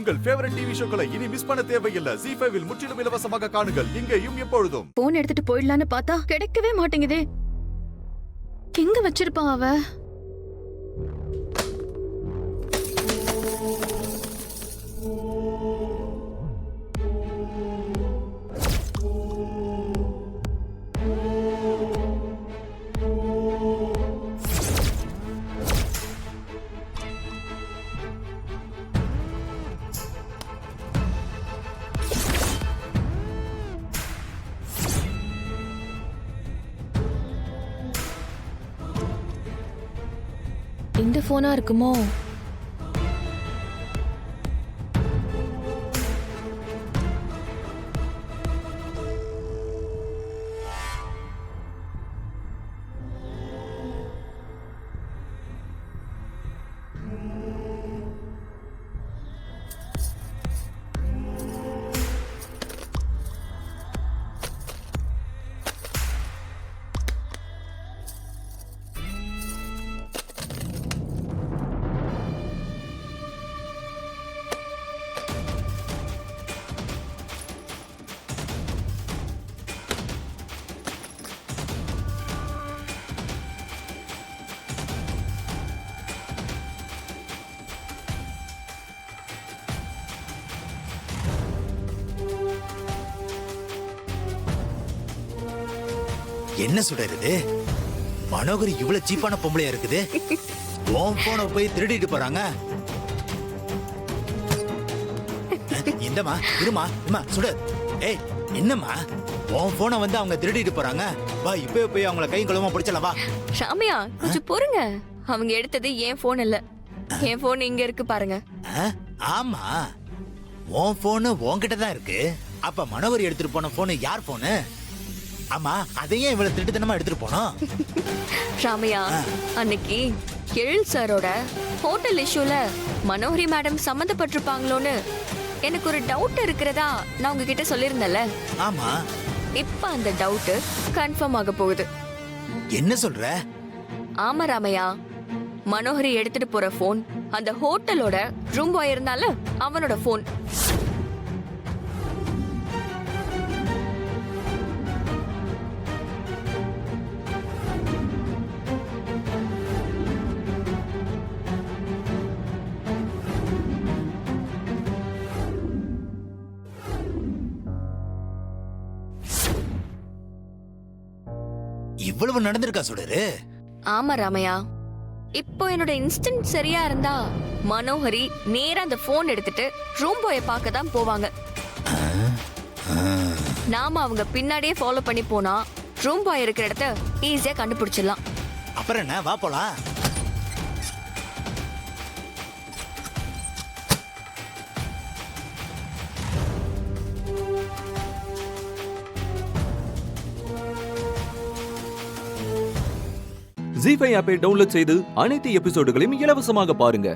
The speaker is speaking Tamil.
உங்கள் ஃபேவரட் டிவி ஷோக்களை இனி மிஸ் பண்ண தேவையில்லை. ZEE5 இல் முற்றிலும் இலவசமாக காணுங்கள். இங்கேயும் எப்பொழுதும். போன் எடுத்துட்டு போயிடலான்னு பார்த்தா கிடைக்கவே மாட்டேங்குதே. எங்க வச்சிருப்பான் அவ? இந்த போனா இருக்குமோ? என்ன சுடருது? மனோகர் இவ்வளவு சீப்பான பொம்பளையா இருக்குது. உன் போனை போய் திருடிட்டு போறாங்க. இந்தமா இருமா இம்மா சுட. ஏய் என்னம்மா, உன் போனை வந்து அவங்க திருடிட்டு போறாங்க. வா இப்பவே போய் அவங்கள கையும் களவுமா பிடிச்சலாம் வா. ஷாமியா கொஞ்சம் பொறுங்க. அவங்க எடுத்தது என் போன் இல்ல, என் போன் இங்க இருக்கு பாருங்க. ஆமா, உன் போனு உன்கிட்ட தான் இருக்கு. அப்ப மனோகர் எடுத்துட்டு போன போனு யார் போனு? ஆமா, அதையே இவ்வளவு திருட்டுத்தனமா எடுத்துட்டு போனோம். ஷாமியா, அன்னைக்கு எழில் சாரோட ஹோட்டல் இஷ்யூல மனோகரி மேடம் சம்மந்தப்பட்டிருப்பாங்களோன்னு எனக்கு ஒரு டவுட் இருக்கிறதா நான் உங்ககிட்ட சொல்லியிருந்தேன்ல. ஆமா, இப்ப அந்த டவுட் கன்ஃபார்ம் ஆக போகுது. என்ன சொல்ற? ஆமா ராமையா, மனோகரி எடுத்துட்டு போற போன் அந்த ஹோட்டலோட ரூம் பாய் இருந்தால அவனோட போன். இவ்வளவு நடந்திருக்கா சுடரு? ஆமா ராமையா, இப்போ என்னோட இன்ஸ்டன்ட் சரியா இருந்தா மனோகரி நேரா அந்த போன் எடுத்துட்டு ரூம் பாய பார்க்க தான் போவாங்க. நாம அவங்க பின்னாடியே ஃபாலோ பண்ணி போனா ரூம் பாய் இருக்கிற இடத்த ஈஸியா கண்டுபிடிச்சிடலாம். அப்புறம் என்ன, வா போலாம். ZEE5 ஆப்பை டவுன்லோட் செய்து அனைத்து எபிசோடுகளையும் இலவசமாக பாருங்க.